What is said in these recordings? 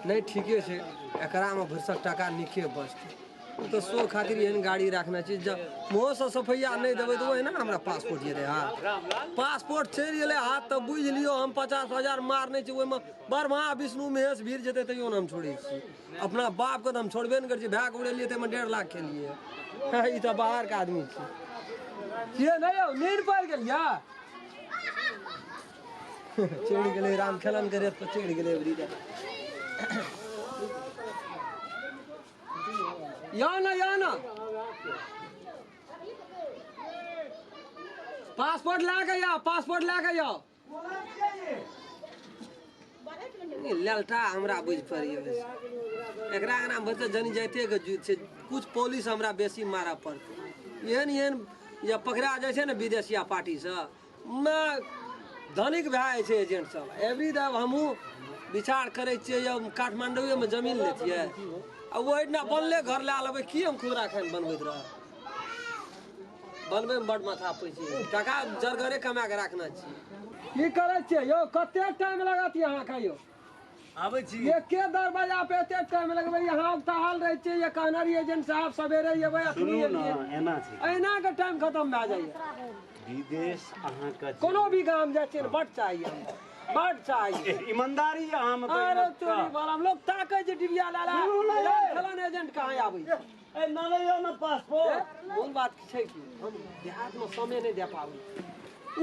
नहीं ठीके छे एकरा में भरसक टाका निके बचते तो सो खातिर एहन गाड़ी रखना चाहिए जब मुँह से सफैया नहीं देवे तो वही ना हमरा पासपोर्ट ये रहे हाथ पासपोर्ट चल गए हाथ तब बुझ लियो हम 50,000 मारने चाहिए ओहिमे ब्रह्मा विष्णु महेश भीड़ जेते तैयो हम छोड़े अपना बाप के तो हम छोड़बे नहीं कर भाग उड़ेलिए तो 1.5 लाख के लिए ई तो बाहर के आदमी छे नहीं नींद पड़ गेलिया चढ़ गए राम खेलन करे तो चढ़ गए या ना पासपोर्ट ला के या पासपोर्ट ला के या ललटा हमरा बुझ पड़ियो एकरा नाम भर जनी जाते के जुत छे कुछ पुलिस हमरा बेसी मारा पड़ते एहन या पकड़ा जाय छे ना विदेशिया पार्टी से मैं धनिक भाई छे एजेंट सब एवरी डे हमहू विचार करे छे या काठमांडू में जमीन लेतिए अब वो इतना बनले घर ला लेबे की हम खुदरा खान बनबैत रह बनबे में बड़ माथा पैसे टका जरगरे कमा के रखना छी की करे छे यो कते टाइम लागत यहां का यो आबै छी ये के दरवाजा पे एते टाइम लगबे यहां उताहल रहे छे ये कहनरी एजेंट साहब सवेरे एबे सुनू ना एना छै एना के टाइम खत्म भ जाइए विदेश अहाँ का कोनो भी गांव जाय छे बड़ चाहिए बड़ चाहिए ईमानदारी अहाँ में अरे तोरी वाला हम लोग ताके जे डिबिया लाला खलन एजेंट कहां आबै ए ना ले ना पासपोर्ट कोन बात छै कि हम देहात में समय नहीं दे पाबै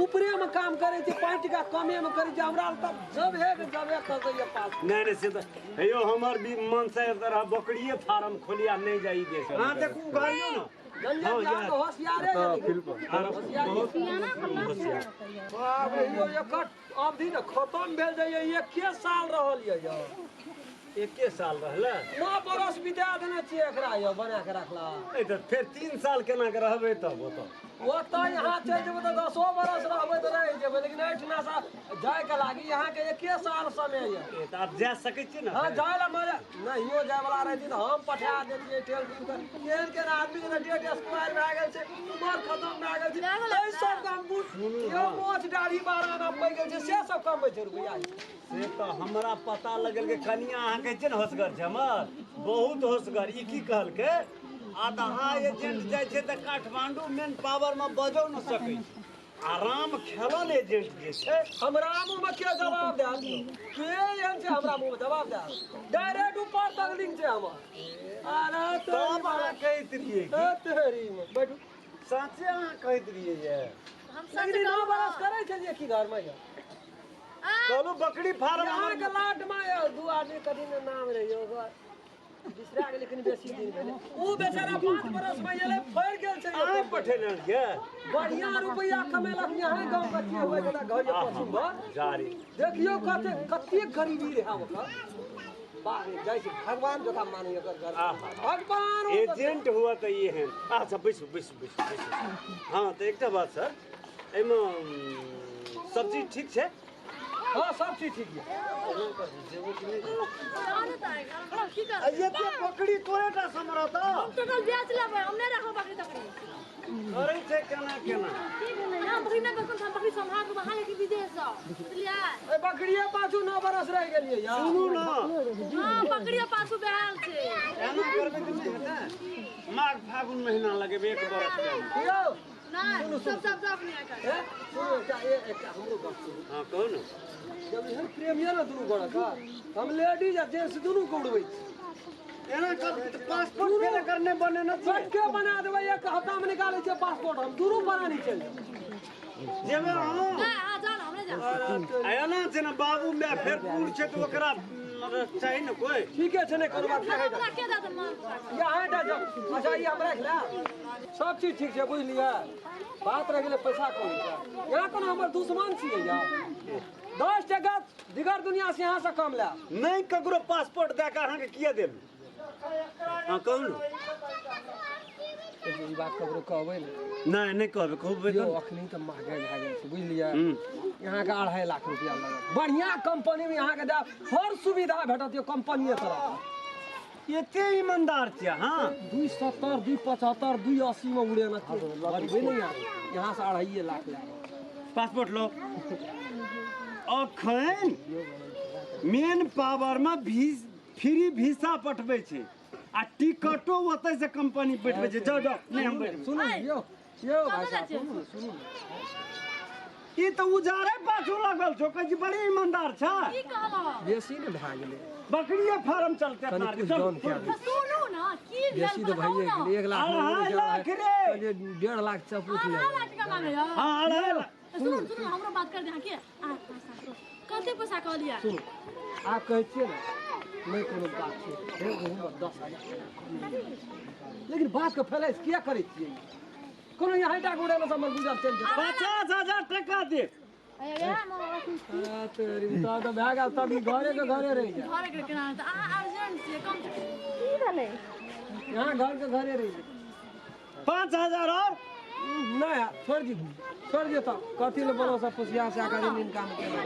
ऊपरे में काम करे छे 5 टका कमे में करे छे हमरा तब जब है कर दे पास नहीं से तो हेयो हमर भी मन से तरह बकरिए फार्म खोलिया नहीं जाई दे हां देखू गाड़ियो ना होशियारे अवधि ने खत्म भेल जाइए एके साल रहल ये एके साल रहला 9 बरस बिता देने छियै एकरा यो बना के रखला ए त फिर 3 साल केना के रहबे तब वो तो यहाँ चल जेबे तो 10 बरस रहबे तो रह जेबे लेकिन एठना सा जाय के लागी यहाँ के एके साल समय ये त आप जा सकै छी ना हां जाय ला मजा नहियो जाय वाला रहती तो हम पठा देतिए टेल केन के आदमी के डेट एक्सपायर भ गेल छै उमर खत्म भ गेल छै ए सब काम बुझ यो मोछ दाढ़ी बाराना पड़ गेल छै से सब कम छै रुपया से तो हमरा पता लगल के कनिया अहाँ के छै न होसगर छै हमर बहुत होसगर ई की कहल के आधा एजेंट जाय छै त काठमांडू मेन पावर में बजो न सकै आराम खेलन एजेंट जे छै हमरा मुंह में के जवाब दे के एहन छै हमरा मुंह में जवाब दे डायरेक्ट ऊपर तक लिंक छै हमर अरे तो अहाँ कहैत रहिए तेरी में बैठू साचे अहाँ कहैत रहिए ये हम सच 9 बरस करे छलिए की घर में कहलू बकरी फार्म यहाँ के लाट में 2 आदमी कदी नाम रहियो दूसरा के लेकिन बेसी दिन भेले ऊ बेचारा 5 बरस में एले फड़ गेल छै आइ पठेलन के बढ़िया रुपया कमेलक यहाँ गांव के के होय गेला घर के पछुआ जारी देखियो कते गरीबी रहे ओकर बाहर जाय छै भगवान जका मानियो कर घर भगवान एजेंट हुआ त ये है अच्छा बैस हां तो एकटा बात सर एमे सब चीज ठीक छै हां सब चीज ठीक है ये तो बकरी तोरेटा समरता टोटल बेच लेबै हम नहीं रखो बकरी तकरी करे छै केना केना की भेलै ना बकरी ना बेचन हम बकरी संभाल के बाहर के विदेश से बुझलियै ए बकरिया पाछू 9 बरस रह गेलिए यार सुनू ना हां बकरिया पाछू बेहाल छै एना करबे कि नहीं हेतै माघ फागुन महीना लगेबे 1 बरस के यो नहीं सब नहीं कर सुनो एकटा हमरो बात सुनो हां कहू ना जब हम प्रेमिया ना दुनु गोड़ा का हम लेडीज आ जेंट्स दुनु को उड़बै एना कर पासपोर्ट के करने बने न के बना देबै एक हफ्ता में निकालै छै पासपोर्ट हम दुनु बना नहीं चल जेबे हां हां जान हमरे जा आयना छै ना बाबू मैं फेर पूर छै तो ओकरा चाहिए ना कोई ठीक है ने कोनो बात नहीं हमरा के दे मन यहाँ टा जब अच्छा ये हम रख ला सब चीज ठीक छै बुझ लिया बात रह गेलै पैसा कौन छै यहाँ कोनो हमर दुश्मन छियै यार 10 टका दिगर दुनिया से यहाँ से कम ला नहीं ककरो पासपोर्ट दे के अहाँ के किया देब हां कहू ना ई बात ककरो कहबै नहीं कहबे कहबै तो अखनी त महंगाई भए गेल छै बुझ लिया यहाँ के 2.5 लाख रुपया लगत बढ़िया कंपनी में यहाँ के हर सुविधा भेटत यो कंपनी तरफ एते ईमानदार छियै हां 270 275 280 में उड़ेना बढ़बे नहीं यहाँ से 2.5 लाख ला पासपोर्ट लो अखन मेन पावर में 20 फ्री वीसा पठबै छै आ टिकटो ओतै से कंपनी पठबै छै जाओ जाओ नहीं हम बैठबै सुनू ने यो भाई साहब सुनू ने ई तो उजारे पाछू लगल छौ कहै छी बड़ी ईमानदार छ की कहलो बेसी ने भए गेलै बकरिए फार्म चलते कनि तार कुछ चल डाउन कए दे सुनू ना की बेसी तो भइए गेलै 1 लाख अढ़ाई लाख रे। 1.5 लाख चपूत ले 2.5 लाख टका मांगे हो हां अरे सुनू सुनू हमरो बात कर दे हां के कते पैसा कह लिया सुनू आप कहै छियै ने नहीं कोनो बात छै हे हमर 10,000 लेकिन बात के फैलाइस किया करै छियै कोनो यहाँ टाका उड़ेला हमर गुजर चल जेतै 50,000 टका दे अरे मोर तेरी तो भए गेल तब ई घरे के घरे रहि जा घर के केना त अर्जेंट छै कम की भेलै यहाँ घर के घरे रहि जा 5,000 और नहीं छोड़ दी तो कथी ले बनो सब पुसिया से आकर इनकम केना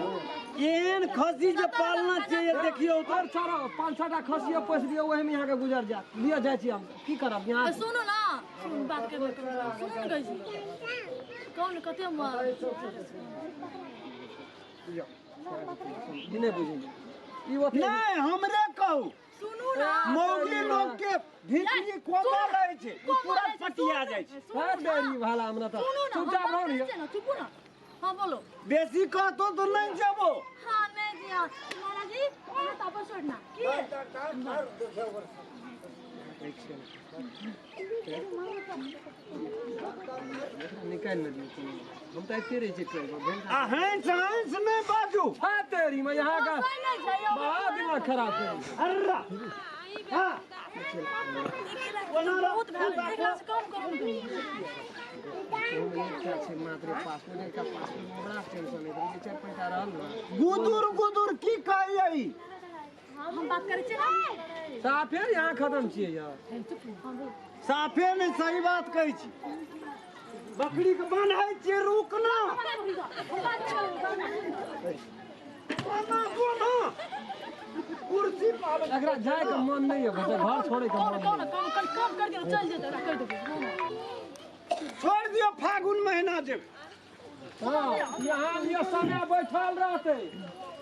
एहन खसी जे पालना चाहिए देखियो और सारा 5-6टा खसिया पोस दियो ओहे में यहाँ के गुजर जा लिया जाय छी हम की करब यहाँ सुनू ना सुन बात कर सुनू ने कहै छी कौन कते नहीं बुझे ई ओते नहीं हमरे कहू सुनू ना मौगी लोग के भीतरी कोमा रहे छै उ पूरा पटिया जाय छै हर डेरी वाला हमरा तो सुनू ना चुपचाप रहो रे चुप ना हां बोलो बेसी कहतो तो नहीं जेबो हां नहीं दिया महाराज जी अरे तापर छोड़ना की निकाल न दियो हम तो ऐसे रही छै हंस नहीं बाजू हां तेरी मैं यहाँ का नहीं जाइयो बड़ा दिमाग खराब है अर्रा हां बहुत भाग देखला से कम कम क्या छै मात्र पासपोर्ट का पासपोर्ट बड़ा टेंशन है 4 पैसा रहल ना गुदुर गुदुर की कहियै हम बात करे छी ना साफे यहाँ खत्म छियै यार साफे नहीं सही बात कहै छी बकरी के बान्है छियै रुकना कुर्सी पर एकरा जाय के मन नहीं है बच्चा घर छोड़े के मन कौन काम कर के चल जेते कर देबे छोड़ दियो फागुन महीना जेब हां यहाँ ये समय बैठल रहते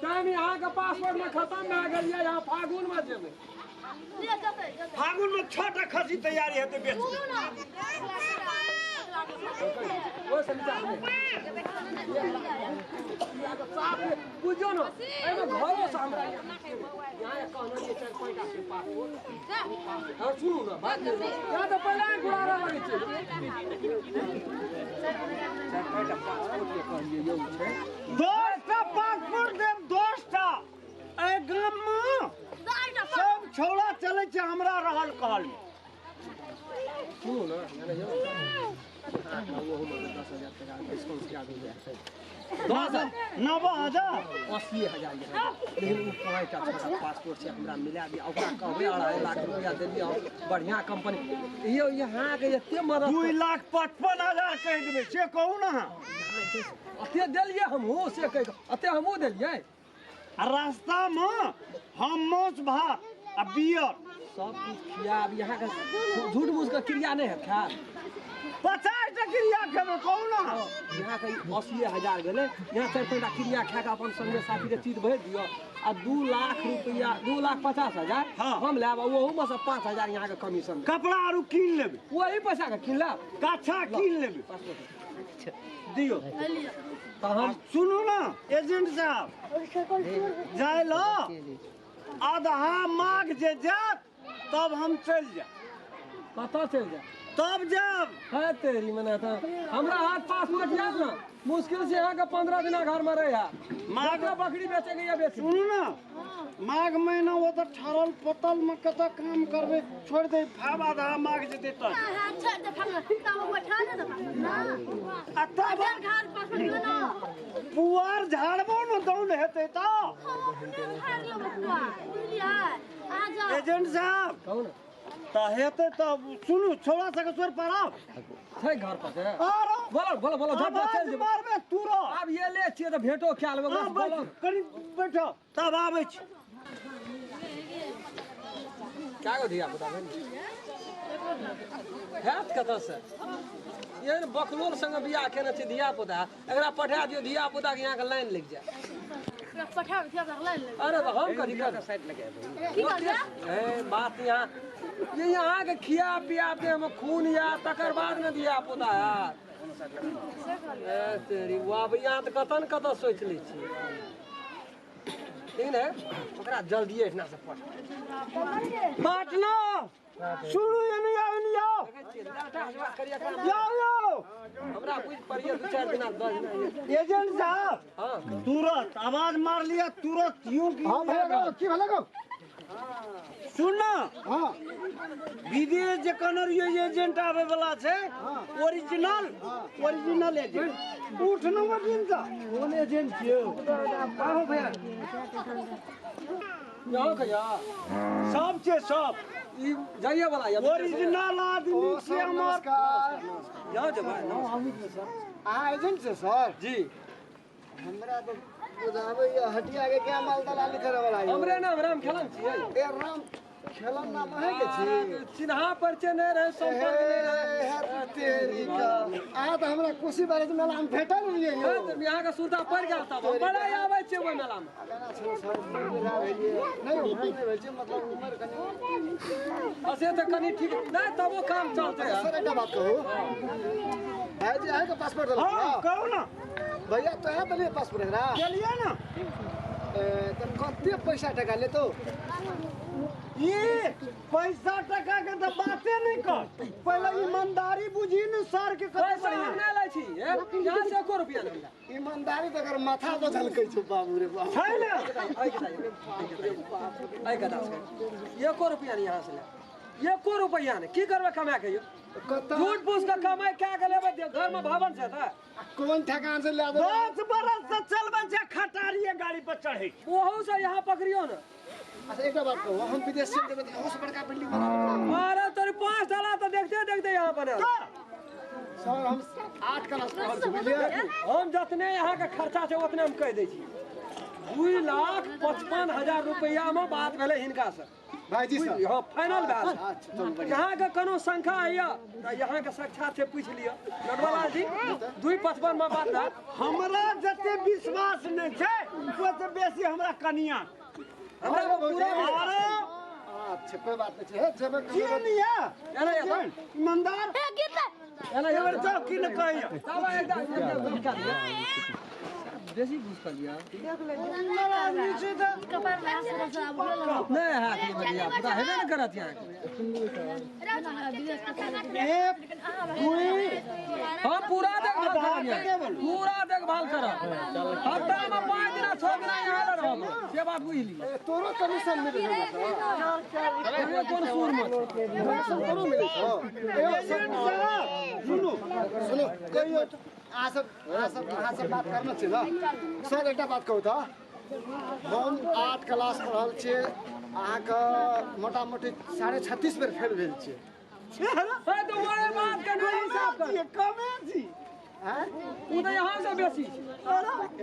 टाइम यहाँ के पासपोर्ट में खत्म भए गेल ये यहाँ फागुन में जेबै ले जते फागुन में 6टा खसी तैयारी हेतै बेच सुनो ना ओ समझा बुझो न एमे घरो से हमरा यहाँ कहना ये 4 पैसा के पासपोर्ट और सुनू ना बात यहाँ तो पहले गुड़ारा लगे छै 4 पैसा पासपोर्ट के कहलिए यौ छै 10टा पासपोर्ट देब 10टा ए गाम में सब छौड़ा चलै छै हमरा रहल कहल सुनू ना यानी यौ वो हम 10,000 टका डिस्काउंट क्या दे जाए 90,000 80,000 लेकिन वो पढ़ाई का छोटा पासपोर्ट से हमरा मिला दिया ओकरा कहबै 2.5 लाख रुपया दे दिया बढ़िया कंपनी यो यहाँ के एते मदद 2,55,000 कह देबै से कहू ना अते देलिए हमहू से कह अते हमहू देलिए आ रास्ता में हम माछ भात आ बियर सब कुछ खिया अब यहाँ के झूठ मूठ के क्रिया नहीं है ख्याल 50 टा क्रिया खेबै कहू ना यहाँ के 80,000 गेले यहाँ 4-5 क्रिया खा के अपन संगे साथी के चीज भेज दियो आ 2 लाख रुपया 2,50,000 हाँ। हम लेब ओहू में से 5,000 यहाँ के कमीशन कपड़ा आरु कीन लेबै वही पैसा के किन लेब काछा कीन लेबै दियो तो हम सुनू ना एजेंट साहब जाय लो आधा माघ जे जात तब हम चल जाए पता चल जाए तब जाब है तेरी मने था हमरा हाथ पासपोर्ट याद ना मुश्किल से यहाँ का 15 दिन घर में रहे माघ बकरी बेचे गई बेच सुनू ना माघ महीना वो तो ठहरल पतल में कत काम करबे छोड़ दे भाव आधा माघ जेते तब अच्छा तो फगला तब बैठा दे तब घर पास में ना पुआर झाड़बो न दौड़ हेते त एजेंट साहब कहू ना त हेते तब सुनू छोड़ा सके स्वर पर आओ छै घर पर से आरो बोलो बोलो झट चल आवाज जेबै मारबे तुरो अब ये ले छिए तो भेटो ख्याल में हाँ, बोलो करीब बैठो तब आबै छी क्या को दिया पता हैत कत से ये बकलोल संग बियाह केने छै धिया पुता एकरा पठा दियो धिया पुता के यहाँ के लाइन लग जाए सखा के थिया ले ले अरे तो हम कभी कर की कर जा ए बात यहाँ ये यहाँ के खिया पिया के हम खून या तकर बाद न दिया पुता यार ए तेरी वाह भैया तो कतन कत सोच ली छी ठीक है ओकरा जल्दी इतना से पाटना सुनू ये नहीं आओ नहीं आओ यो हमरा कुछ परिया 2-4 दिन 10 दिन एजेंट साहब हां तुरंत आवाज मार लिया तुरंत यूं की हाँ भैया की भला गो सुन हाँ विदेश जे कनर ये एजेंट आवे वाला छे ओरिजिनल एजेंट उठ नंबर दिन सा कौन एजेंट छियो आओ भैया यहाँ कहिया सब छे सब ई जाइए वाला या ओरिजिनल आदमी छे हमर नमस्कार यहाँ जब हाँ एजेंट से सर जी हमरा तो बुझावे ये हटिया के क्या माल दलाली करे वाला है हमरे नाम राम खेलन छियै ए राम खेलन नाम है के छी चिन्हा परिचय नहीं रहे संपर्क नहीं रहे तेरी का आ तो हमरा कोसी बारे में मेला हम भेटल रहिए हाँ, तो यहाँ का सुरता पड़ गया तब बड़ा आवे छे वो मेला में गाना छो सर नहीं उम्र नहीं भेल छै मतलब उम्र कनी असे तो कनी ठीक नहीं तब वो काम चलते है सर एक बात कहू भाई जी है का पासपोर्ट हां दला कहो ना भैया तो है तो पासपोर्ट एकरा चलिए ना तब कते पैसा टका ले तो ये पैसा टका के तो बाते नहीं कर पहले ईमानदारी बुझी न सर के कते पैसा हम नहीं लै छी यहाँ से 1 रुपया नहीं मिला ईमानदारी तो अगर माथा तो झलकै छै बाबू रे बाबू है ना आई कदा 1 रुपया नहीं यहाँ से ले 1 रुपया नहीं की करबे कमा के यो झूठ पूछ के कमाई क्या के लेबे घर में भवन से था कौन ठकान से ले दो 10 बरस से चलबे छै खटारिए गाड़ी पर चढ़े ओहू से यहाँ पकड़ियो ना अच्छा एक बात कहू हम विदेश से देबे तो बहुत बड़का बिल्डिंग बना अरे तेरे 5 डाला तो देखते देखते यहाँ पर सर हम 8 क्लास पढ़ल छी बुझलिए हम जितने यहाँ के खर्चा छै उतने हम कह दै छी 2,55,000 रुपया में बात भेले हिनका से भाई जी सर हाँ फाइनल भेल अच्छा चल बढ़िया यहाँ के कोनो शंका है तो यहाँ के साक्षात से पूछ लियो नटवाला जी 2,55 में बात है हमरा जते विश्वास नहीं छै ओते बेसी हमरा कनिया हमरा पूरा अरे अच्छा कोई बात नहीं है जब की नहीं है एना या ईमानदार ए गिरले एना या एवर चौक की न कहियो तब एकदम बेसी घुस कर लिया कपार में आसरा से अब बोलो नहीं हाथ में बढ़िया पता है ना करत यहाँ विदेश का हम पूरा देखभाल करिए पूरा देखभाल करब हफ्ता में 5 दिन 6 दिन यहाँ रहब से बात बुझली तोरो कमीशन मिल ये कौन सूर में तोरो मिले सुनो सुनो कहियो आ सब बात करना छै ना सर एकटा बात कहू तऽ हम 8 क्लास पढ़ल छी अहाँके मोटा मोटी 36.5 बेर फेल भेल छी है तो बड़े बात के नहीं हिसाब कर कमे छी हैं उ तो यहाँ से बेसी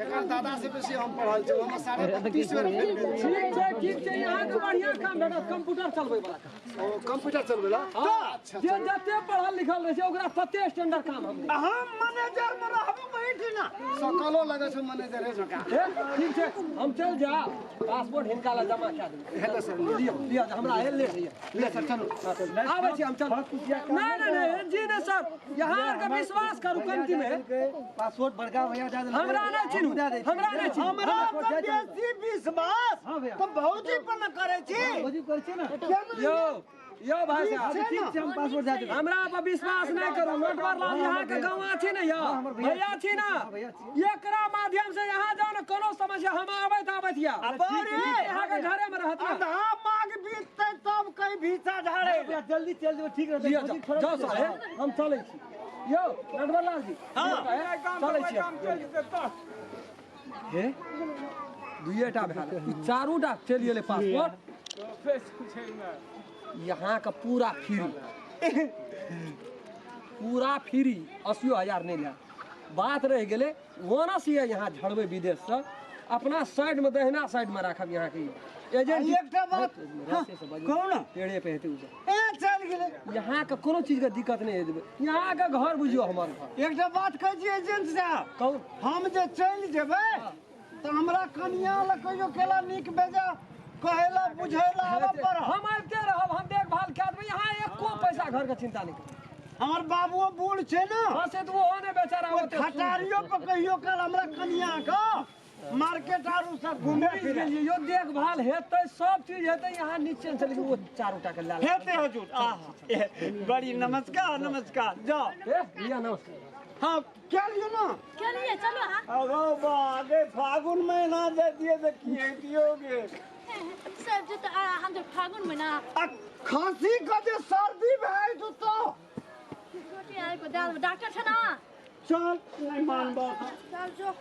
एकर दादा से बेसी हम पढ़ल छी हम 32.5 बेर फेल भेल छी ठीक छै यहाँ के बढ़िया काम भेटत कंप्यूटर चलबै वाला ओ कंप्यूटर चलबै ला अच्छा जे जते पढ़ल लिखल रहे छै ओकरा तते स्टैंडर्ड काम हम हम मैनेजर में रहबो बैठी ना सकलो लगे छै मैनेजर जका ठीक छै हम चल जा पासपोर्ट हिनका ला जमा कए देबै हेलो सर लियो लियो हमरा हे ले ले सर चलो आबै छी हम चल नहीं जी नहीं सर यहाँ के विश्वास करू कमती में पासपोर्ट बड़का भैया दे हमरा नहीं चिन्हू हमरा नहीं चिन्हू हमरा तो बेसी विश्वास तो बहुत ही पर न करे छी यो भाई साहब ठीक छै हम पासपोर्ट दे देब हमरा पर विश्वास नहीं करू नटवर लाल यहाँ के गाँव छी ना यो भैया छी ना एकरा माध्यम से यहाँ जाओ ना कोनो समस्या हम आबैत या यहाँ के घरे में रहत आधा मांग बीतते तब कई भीसा झाड़े जल्दी चल जो ठीक लियो जाओ साहब हम चलै छी यो नटवर लाल जी चलै छी हे दुइटा भेल चारू टा चलि गेलै पासपोर्ट यहाँ का पूरा फ्री 80,000 नहीं लिया बात रह गए बोनस ये यहाँ झड़बे विदेश से अपना साइड में दहिना साइड में रखब यहाँ की एजेंट एकटा बात कौन पेड़े पे हेतु ए चल गेले यहाँ का कोनो चीज का दिक्कत नहीं है यहाँ का घर बुझियो हमार घर एकटा बात कह छी एजेंट साहब कौन हम जे चल जेबै तो हमरा कनिया ला कहियो केला निक बेजा कहेला बुझेला आवा पर हम आते रहब, हम देखभाल कर देबै। यहाँ एको पैसा घर के चिंता नहीं कर। हमर बाबुओ बूढ़ छे ना हाँ से तो वो ने बेचारा वो होते खटारियो पर कहियो कल हमरा कनिया का मार्केट आरू सब घूमे फिरे यो देखभाल हेतै, सब चीज हेतै यहाँ नीचे से, लेकिन वो 4 टका ला ले। हेते हुजूर आहा बड़ी नमस्कार नमस्कार जाओ लिया नमस्कार। हाँ क्या लियो ना क्या लिए चलो हाँ अगो बागे फागुन महीना दे दिए तो किए दियोगे सर जो तो हम जो फागुन में ना खांसी का जो सर्दी है तो छोटी आई को डॉक्टर था ना चल नहीं मान बात चल जो